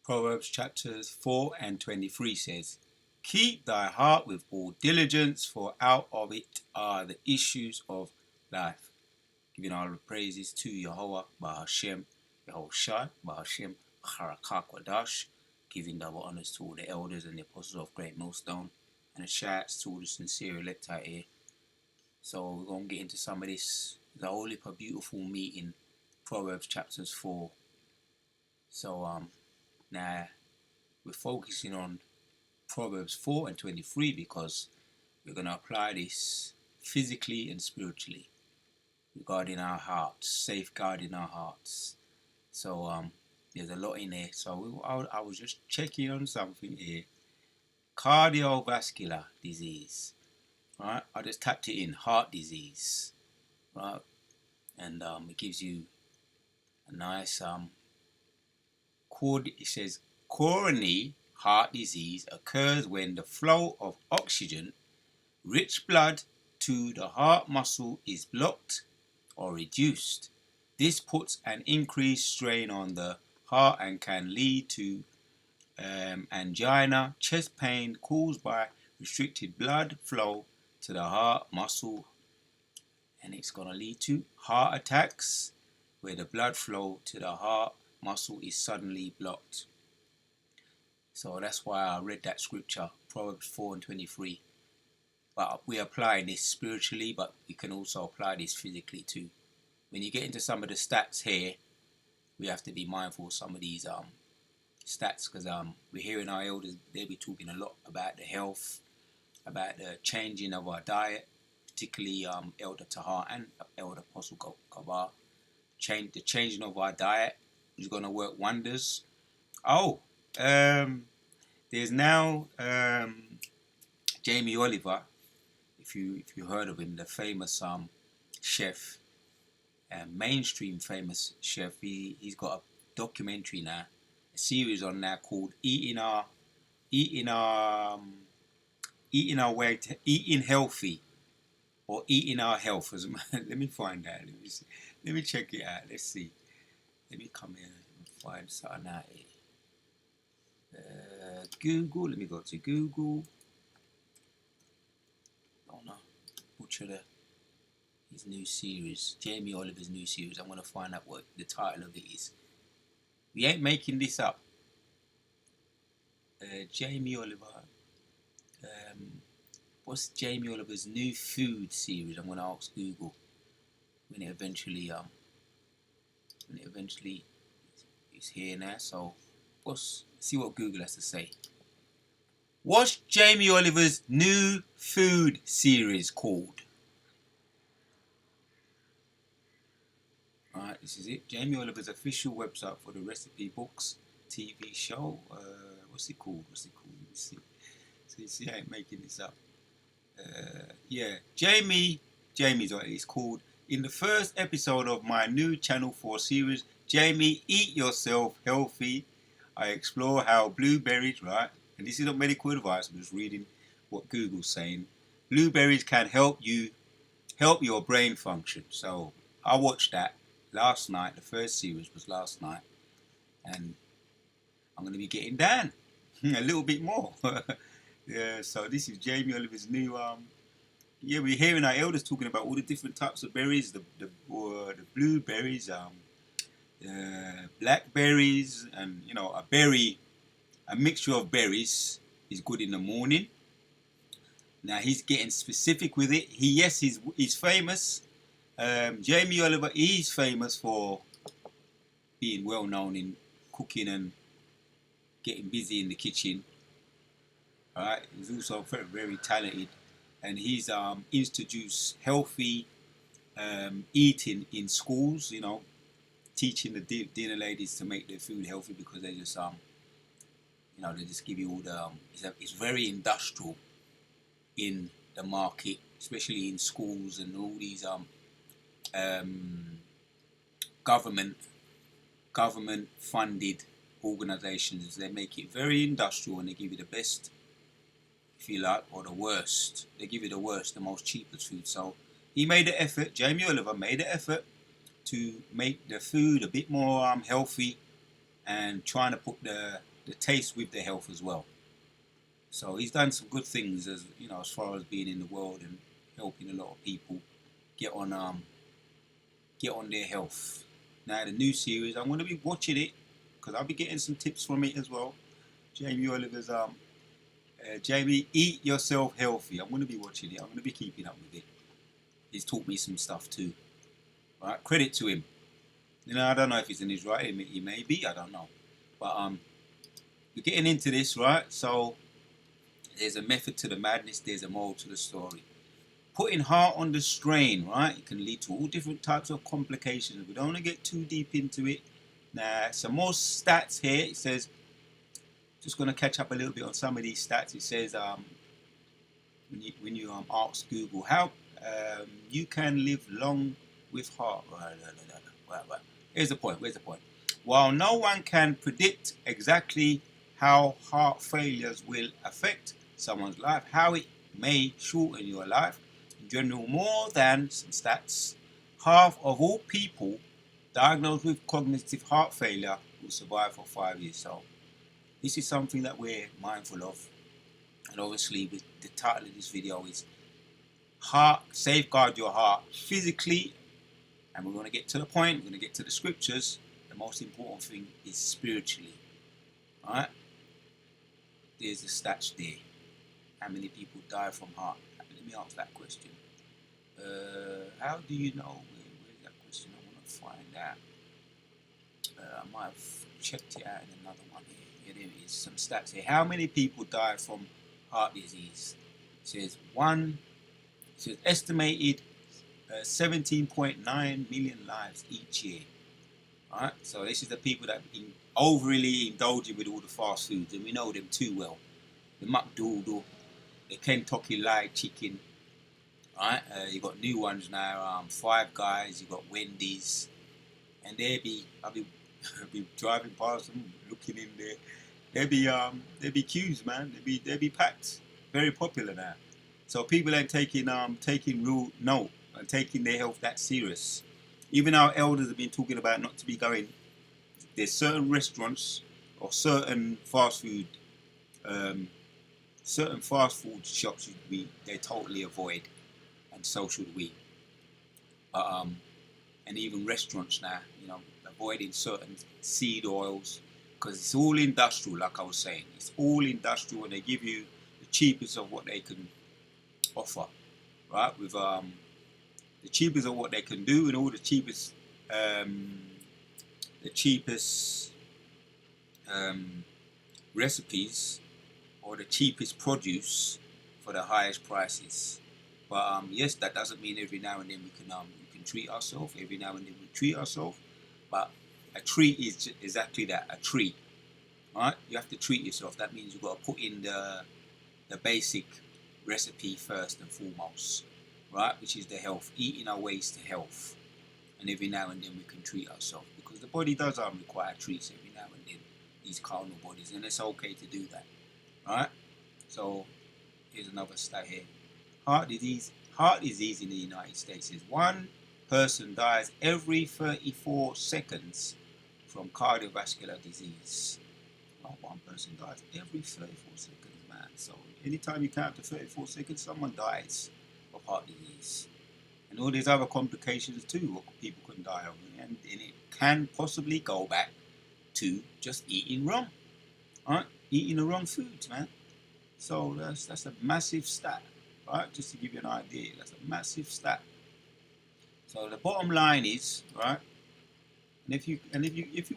Proverbs chapters 4 and 23 says, Keep thy heart with all diligence, for out of it are the issues of life. Giving all the praises to Yahweh, Bahashem, Yahushai, Bahashem, Harakakwadash. Giving double honors to all the elders and the apostles of Great Millstone, and the shouts to all the sincere elect out here. So we're going to get into some of this. The only a beautiful meeting, Proverbs chapters 4. So now we're focusing on Proverbs 4 and 23 because we're going to apply this physically and spiritually regarding our hearts, safeguarding our hearts. So there's a lot in there. So I was just checking on something here. Cardiovascular disease, right? I just tapped it in, heart disease, right? And it gives you a nice it says coronary heart disease occurs when the flow of oxygen rich blood to the heart muscle is blocked or reduced. This puts an increased strain on the heart and can lead to angina, chest pain caused by restricted blood flow to the heart muscle, and it's going to lead to heart attacks where the blood flow to the heart muscle is suddenly blocked. So that's why I read that scripture, Proverbs 4 and 23. But we're applying this spiritually, but we can also apply this physically too. When you get into some of the stats here, we have to be mindful of some of these stats because we're hearing our elders, they'll be talking a lot about the health, about the changing of our diet, particularly Elder Tahar and Elder Apostle Kabar. The changing of our diet is going to work wonders. There's now Jamie Oliver, if you heard of him, the famous chef, mainstream famous chef. He's got a documentary now, a series on now called Eating Healthy, or Eating Our Health. Let me find out. Let me check it out. Let's see. Let me come here and find something out here. Google. Let me go to Google. Oh no, butcher his new series, Jamie Oliver's new series. I'm going to find out what the title of it is. We ain't making this up. Jamie Oliver. What's Jamie Oliver's new food series? I'm going to ask Google when it eventually is here now. So let's see what Google has to say. What's Jamie Oliver's new food series called? Alright, this is it. Jamie Oliver's official website for the recipe books TV show. What's it called? Let me see. So you see, I ain't making this up. Jamie's what it's called. In the first episode of my new Channel 4 series, Jamie Eat Yourself Healthy, I explore how blueberries, right? And this is not medical advice, I'm just reading what Google's saying. Blueberries can help your brain function. So I watched that last night. The first series was last night, and I'm going to be getting down a little bit more. Yeah, so this is Jamie Oliver's new we're hearing our elders talking about all the different types of berries, the blueberries, blackberries, and a mixture of berries is good in the morning. Now he's getting specific with it. He's famous. Jamie Oliver is famous for being well known in cooking and getting busy in the kitchen. Alright, he's also very, very talented, and he's introduced healthy eating in schools. Teaching the dinner ladies to make their food healthy because they just they just give you all the it's very industrial in the market, especially in schools and all these government funded organizations. They make it very industrial and they give you the best, if you like, or the worst. They give you the worst, the most cheapest food. So he made the effort, Jamie Oliver made the effort to make the food a bit more healthy, and trying to put the the taste with the health as well. So he's done some good things, as you know, as far as being in the world and helping a lot of people get on their health. Now the new series, I'm going to be watching it because I'll be getting some tips from it as well. Jamie Oliver's Jamie, eat yourself healthy. I'm going to be watching it. I'm going to be keeping up with it. He's taught me some stuff too. Right, credit to him. You know, I don't know if he's an Israeli. He may be. I don't know. But we're getting into this, right? So there's a method to the madness. There's a moral to the story. Putting heart on the strain, right? It can lead to all different types of complications. We don't want to get too deep into it. Now, some more stats here. It says, just going to catch up a little bit on some of these stats. It says, when you ask Google how you can live long with heart. Right. Here's the point. Where's the point? While no one can predict exactly how heart failures will affect someone's life, how it may shorten your life, in general, more than some stats, half of all people diagnosed with cognitive heart failure will survive for 5 years. So this is something that we're mindful of. And obviously, with the title of this video is Heart, Safeguard Your Heart Physically. And we're going to get to the point, we're going to get to the scriptures. The most important thing is spiritually. Alright? There's the stats there. How many people die from heart? Let me ask that question. How do you know? Where's that question? I want to find out. I might have checked it out in another one here. Yeah, there it is. Some stats here. How many people die from heart disease? It says estimated 17.9 million lives each year. Alright, so this is the people that overly indulging with all the fast foods, and we know them too well. The McDoodle, the Kentucky Fried Chicken. Alright, you got new ones now. Five Guys. You got Wendy's, and I'll be driving past them, looking in there. There be queues, man. They be packed. Very popular now. So people ain't taking real note and taking their health that serious. Even our elders have been talking about not to be going. There's certain restaurants or certain fast food shops they totally avoid, and so should we. But and even restaurants now, you know, avoiding certain seed oils because it's all industrial. Like I was saying, it's all industrial, and they give you the cheapest of what they can offer, right? With the cheapest of what they can do, and all the cheapest recipes or the cheapest produce for the highest prices. But yes, that doesn't mean every now and then we can treat ourselves. Every now and then we treat ourselves, but a treat is exactly that, a treat. Right? You have to treat yourself. That means you've got to put in the basic recipe first and foremost, right? Which is the health, eating our ways to health. And every now and then we can treat ourselves, because the body does require treats every now and then, these carnal bodies, and it's okay to do that, right? So here's another stat here. Heart disease in the United States is one person dies every 34 seconds from cardiovascular disease. Well, one person dies every 34 seconds, man. So anytime you count to 34 seconds, someone dies of heart disease. And all these other complications too, what people can die of. And it can possibly go back to just eating wrong. Alright? Eating the wrong foods, man. So that's a massive stat. Right? Just to give you an idea, that's a massive stat. So the bottom line is, right? And if you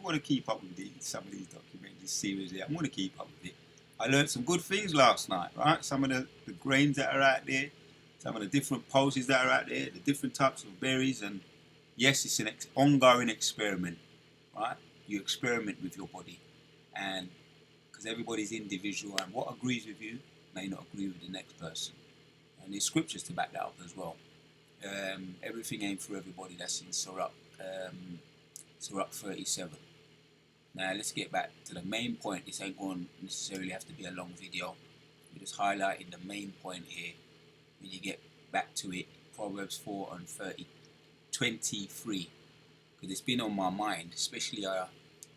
want to keep up with some of these documentaries, this series here, I'm going to keep up with it. I learned some good things last night, right? Some of the grains that are out there, some of the different pulses that are out there, the different types of berries, and yes, it's an ongoing experiment, right? You experiment with your body, and because everybody's individual, and what agrees with you may not agree with the next person. And there's scriptures to back that up as well. Everything ain't for everybody. That's in Sirach 37. Now let's get back to the main point. This ain't going to necessarily have to be a long video. We're just highlighting the main point here. When you get back to it, Proverbs 4 and 23. Because it's been on my mind, especially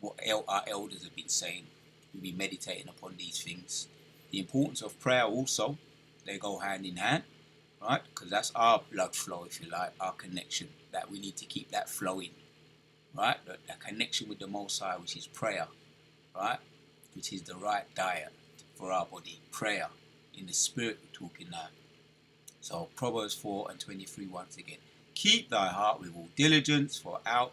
what our elders have been saying. we'll be meditating upon these things. The importance of prayer also, they go hand in hand, right? Because that's our blood flow, if you like, our connection, that we need to keep that flowing, right? That connection with the Most High, which is prayer, right? Which is the right diet for our body. Prayer in the spirit we're talking now. So Proverbs 4:23 once again. Keep thy heart with all diligence, for out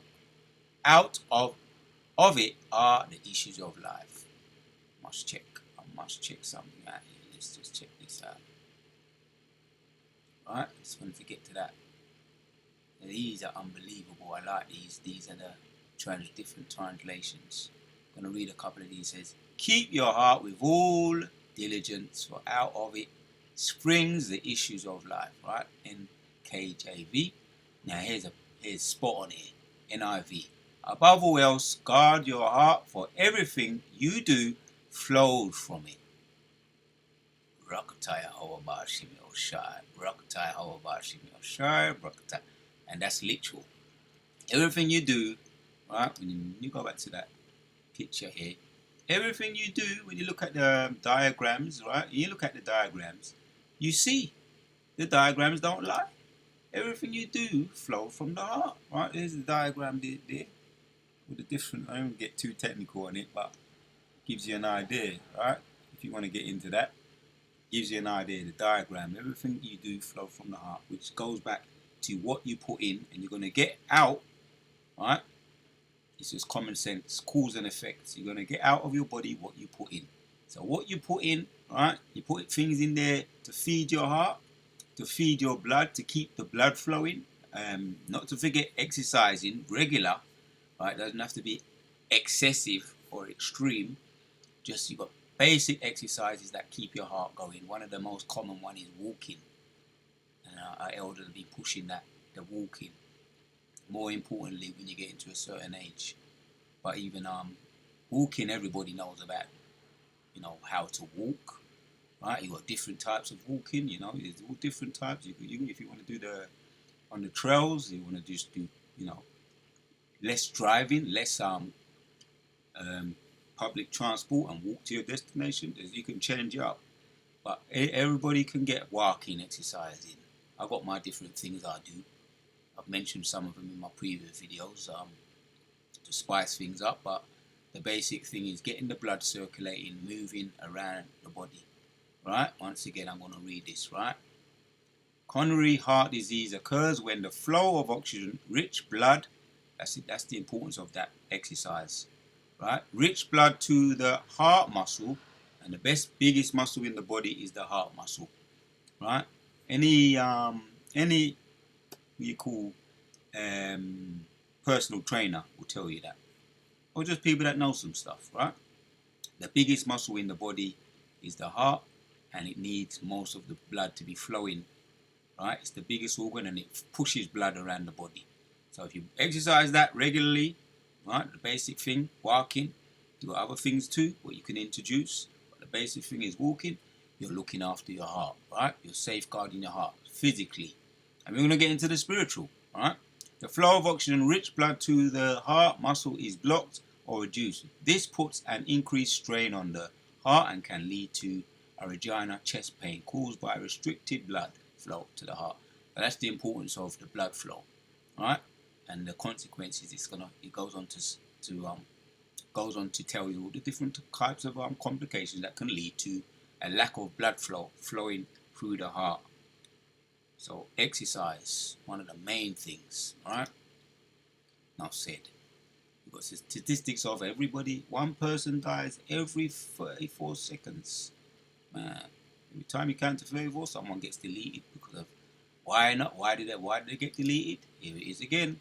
of it are the issues of life. I must check something out here. Let's just check this out. Right, just wanted to get to that. These are unbelievable. I like these. These are the different translations. I'm going to read a couple of these. It says, keep your heart with all diligence, for out of it springs the issues of life. Right, in KJV. Now here's spot on here. NIV. Above all else, guard your heart, for everything you do flows from it. And that's literal. Everything you do, right? When you go back to that picture here, everything you do, when you look at the diagrams, right? You look at the diagrams, you see the diagrams don't lie. Everything you do flows from the heart, right? There's the diagram there with the different. I don't get too technical on it, but it gives you an idea, right? If you want to get into that, gives you an idea. The diagram, everything you do flows from the heart, which goes back to what you put in, and you're going to get out, right? It's just common sense, cause and effects. You're going to get out of your body what you put in. So what you put in, right? You put things in there to feed your heart, to feed your blood, to keep the blood flowing. Not to forget exercising regular, right? It doesn't have to be excessive or extreme. Just you've got basic exercises that keep your heart going. One of the most common one is walking. And our elders will be pushing that, the walking. More importantly, when you get into a certain age. But even walking, everybody knows about, how to walk. Right? You've got different types of walking, there's all different types. If you want to do on the trails, you want to just do, less driving, less public transport and walk to your destination. You can change it up. But everybody can get walking exercise in. I've got my different things I do. I've mentioned some of them in my previous videos to spice things up. But the basic thing is getting the blood circulating, moving around the body. Right? Once again, I'm going to read this, right? Coronary heart disease occurs when the flow of oxygen-rich blood, that's the importance of that exercise, right? Rich blood to the heart muscle, and the biggest muscle in the body is the heart muscle, right? Any what you call personal trainer will tell you that, or just people that know some stuff, right? The biggest muscle in the body is the heart, and it needs most of the blood to be flowing, right? It's the biggest organ, and it pushes blood around the body. So if you exercise that regularly, right, the basic thing, walking, you got other things too, what you can introduce, but the basic thing is walking. You're looking after your heart, right? You're safeguarding your heart physically. And we're going to get into the spiritual, right? The flow of oxygen-rich blood to the heart muscle is blocked or reduced. This puts an increased strain on the heart and can lead to angina, chest pain caused by restricted blood flow to the heart. But that's the importance of the blood flow, right? And the consequences it goes on to tell you all the different types of complications that can lead to a lack of blood flow flowing through the heart. So exercise, one of the main things, right? Now said. You've got statistics of everybody, one person dies every 34 seconds. Man, every time you count to 34, someone gets deleted because of why not? Why did they get deleted? Here it is again.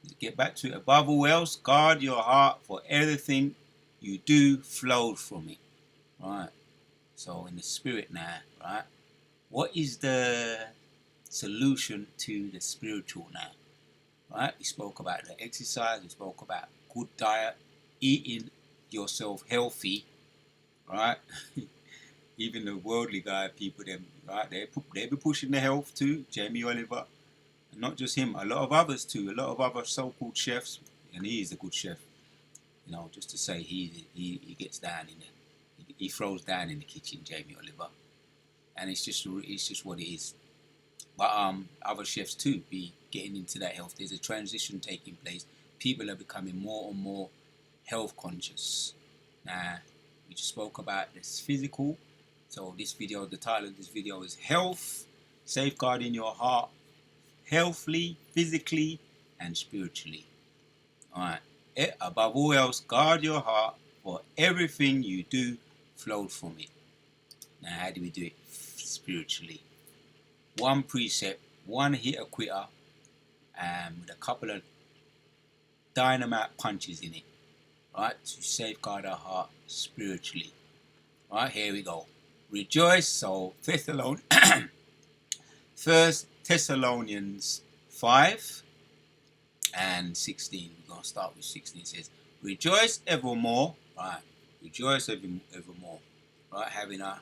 Let's get back to it. Above all else, guard your heart, for everything you do flows from it. Right. So in the spirit now, right? What is the solution to the spiritual now? Right? We spoke about the exercise. We spoke about good diet, eating yourself healthy. Right? Even the worldly guy people, them, right? They be pushing the health too. Jamie Oliver, and not just him. A lot of others too. A lot of other so-called chefs, and he is a good chef. You know, just to say he gets down in the, he throws down in the kitchen, Jamie Oliver, and it's just what it is. But other chefs too be getting into that health. There's a transition taking place. People are becoming more and more health conscious. Now, we just spoke about this physical. So this video, the title of this video is Health, Safeguarding Your Heart, Healthily, Physically, and Spiritually. Alright. Above all else, guard your heart, for everything you do flowed from it. Now, how do we do it spiritually? One precept, one hitter quitter, with a couple of dynamite punches in it, right, to safeguard our heart spiritually. Right, here we go. Rejoice. So First Thessalonians 5 and 16. We're going to start with 16. It says, rejoice evermore. Right, rejoice evermore. Right, having a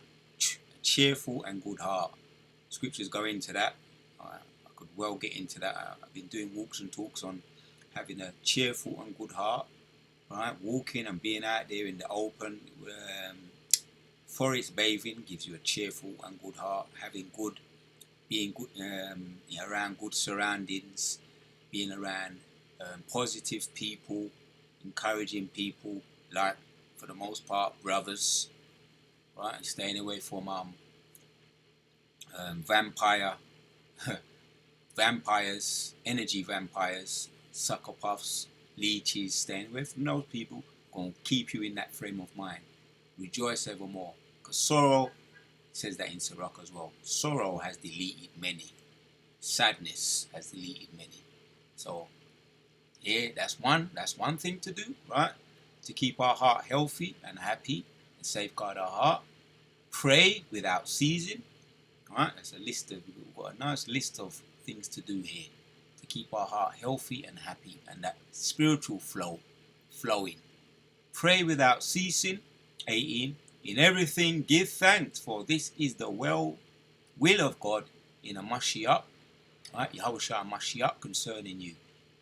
cheerful and good heart. Scriptures go into that. I could well get into that. I've been doing walks and talks on having a cheerful and good heart. Right, walking and being out there in the open. Forest bathing gives you a cheerful and good heart. Being good, around good surroundings, being around positive people, encouraging people, like for the most part brothers, right, and staying away from vampires, energy vampires, sucker puffs, leeches. Staying away from those people gonna keep you in that frame of mind. Rejoice evermore, because sorrow, says that in Sirach as well, sorrow has deleted many, sadness has deleted many. So yeah, that's one thing to do, right, to keep our heart healthy and happy and safeguard our heart. Pray without ceasing. Right, that's we've got a nice list of things to do here to keep our heart healthy and happy, and that spiritual flowing. Pray without ceasing. 18. In everything give thanks, for this is the will of God in a Mashiach, right, Yahushua Mashiach, concerning you.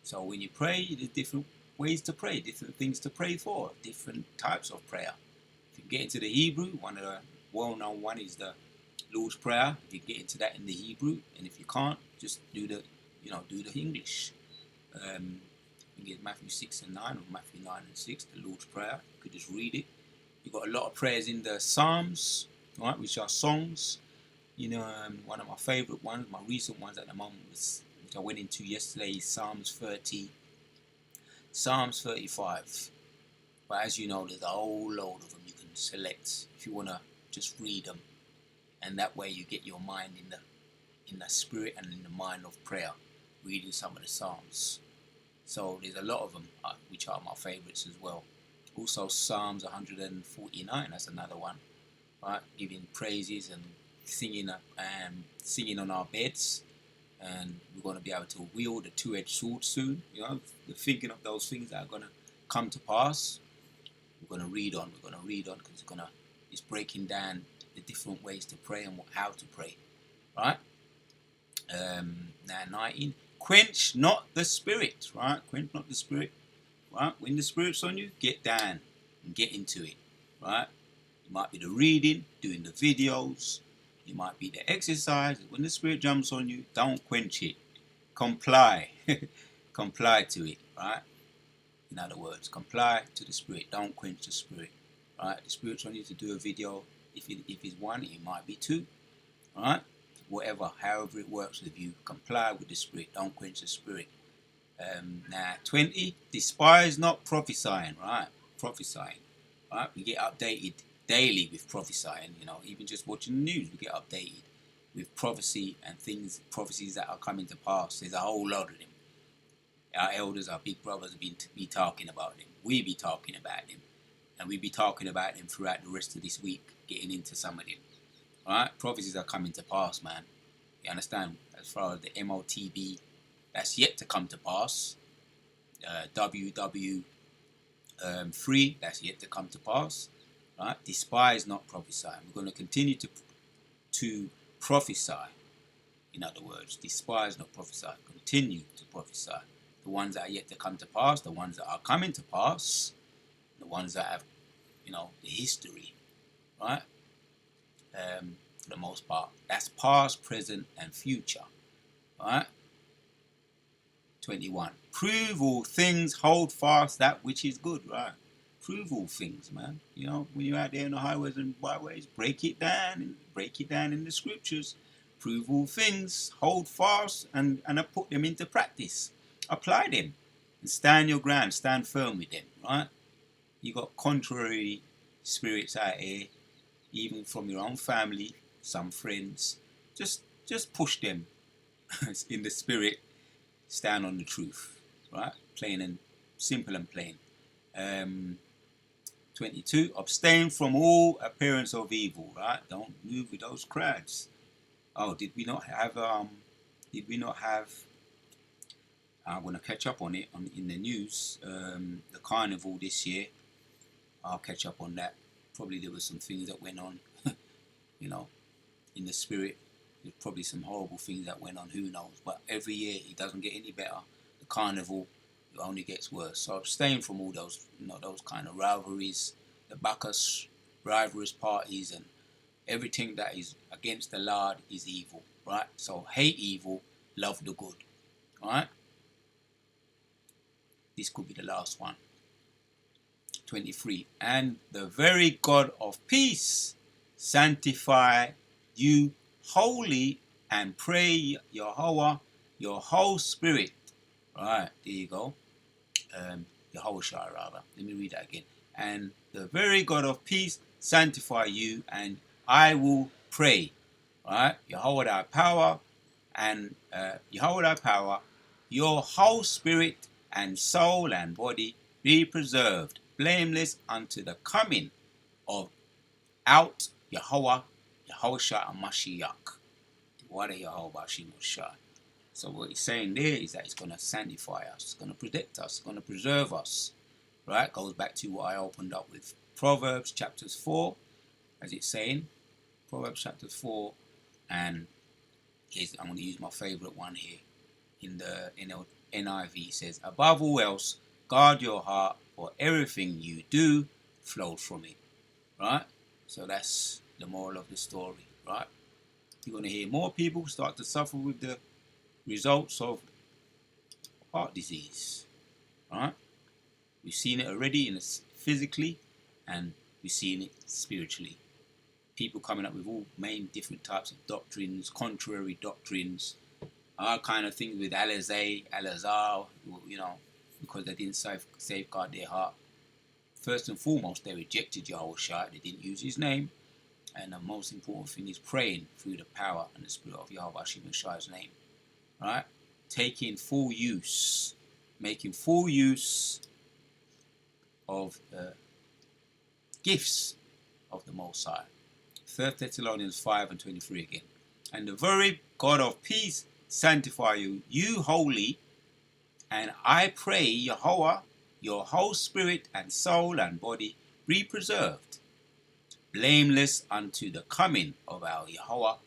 So when you pray, there's different ways to pray, different things to pray for, different types of prayer. If you get into the Hebrew, one of the well-known one is the Lord's Prayer. If you get into that in the Hebrew, and if you can't, just do the English. I think it's Matthew 6 and 9, or Matthew 9 and 6, the Lord's Prayer. You could just read it. You've got a lot of prayers in the Psalms, right, which are songs. One of my favourite ones, my recent ones at the moment, which I went into yesterday, is Psalms 30, Psalms 35. But as you know, there's a whole load of them you can select if you want to just read them. And that way you get your mind in the spirit and in the mind of prayer, reading some of the Psalms. So there's a lot of them, which are my favourites as well. Also Psalms 149, that's another one, right? Giving praises and singing on our beds, and we're going to be able to wield a two-edged sword soon. Thinking of those things that are going to come to pass. We're going to read on because it's breaking down the different ways to pray and how to pray, right? Now 19, quench not the spirit, right? Quench not the spirit, right? When the spirit's on you, get down and get into it, right? It might be the reading, doing the videos, it might be the exercise. When the spirit jumps on you, don't quench it. Comply. Comply to it, right? In other words, comply to the spirit. Don't quench the spirit, right? The spirit's on you to do a video. If it's one, it might be two, right? Whatever, however it works with you, comply with the spirit. Don't quench the spirit. Now 20, despise not prophesying, right? Prophesying, right? We get updated daily with prophesying. Even just watching the news, we get updated with prophecies that are coming to pass. There's a whole lot of them. Our elders, our big brothers, be talking about them. We be talking about them, and we be talking about them throughout the rest of this week, getting into some of them. Right? Prophecies are coming to pass, man. You understand? As far as the MOTB, that's yet to come to pass. WW3, that's yet to come to pass. Right? Despise not prophesying. We're going to continue to prophesy. In other words, despise not prophesy. Continue to prophesy. The ones that are yet to come to pass, the ones that are coming to pass, ones that have, the history, right? For the most part, that's past, present, and future, right? 21. Prove all things, hold fast that which is good, right? Prove all things, man. When you're out there in the highways and byways, break it down in the scriptures. Prove all things, hold fast, and put them into practice. Apply them, and stand your ground, stand firm with them, right? You got contrary spirits out here, even from your own family, some friends. Just push them in the spirit. Stand on the truth, right? Plain and simple and plain. 22. Abstain from all appearance of evil, right? Don't move with those crowds. Oh, did we not have? I'm gonna catch up on it in the news. The carnival this year. I'll catch up on that. Probably there were some things that went on, in the spirit. There's probably some horrible things that went on. Who knows? But every year it doesn't get any better. The carnival, it only gets worse. So abstain from all those, those kind of rivalries, the Bacchus rivalrous parties, and everything that is against the Lord is evil, right? So hate evil, love the good, right? This could be the last one. 23. And the very God of peace sanctify you wholly, and pray Yahweh your whole spirit. Right, there you go. Yahweh Shai, rather. Let me read that again. And the very God of peace sanctify you, and I will pray. Right, Yahweh thy power, and Yahweh thy power, your whole spirit and soul and body be preserved, blameless unto the coming of out Yahweh Shai and Mashiach. What a Yahweh Shai. So what he's saying there is that it's going to sanctify us, it's going to protect us, it's going to preserve us. Right? Goes back to what I opened up with. Proverbs chapters 4, as it's saying. Proverbs chapter 4, and I'm going to use my favorite one here. In the NIV, it says, above all else, guard your heart, for everything you do flows from it. Right? So that's the moral of the story. Right? You're going to hear more people start to suffer with the results of heart disease. Right? We've seen it already physically, and we've seen it spiritually. People coming up with all main different types of doctrines, contrary doctrines, all kind of things with Alazar, because they didn't safeguard their heart. First and foremost, they rejected Yahweh Shai. They didn't use his name. And the most important thing is praying through the power and the spirit of Yahweh Shai's name. Right? Making full use of the gifts of the Most High. 3 Thessalonians 5 and 23 again. And the very God of peace sanctify you wholly, and I pray Yahweh, your whole spirit and soul and body be preserved, blameless unto the coming of our Yahweh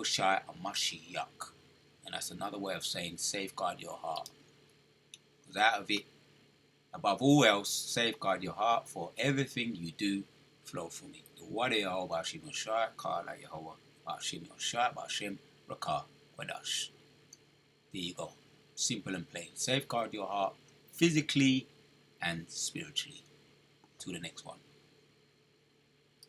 Shai and Mashiach. And that's another way of saying safeguard your heart. Because out of it, above all else, safeguard your heart, for everything you do flow from it. What Yahweh Bashim Shai, Kala Yahweh Bashim Shai, Bashim Rakah Wadash. There you go. Simple and plain. Safeguard your heart physically and spiritually. To the next one.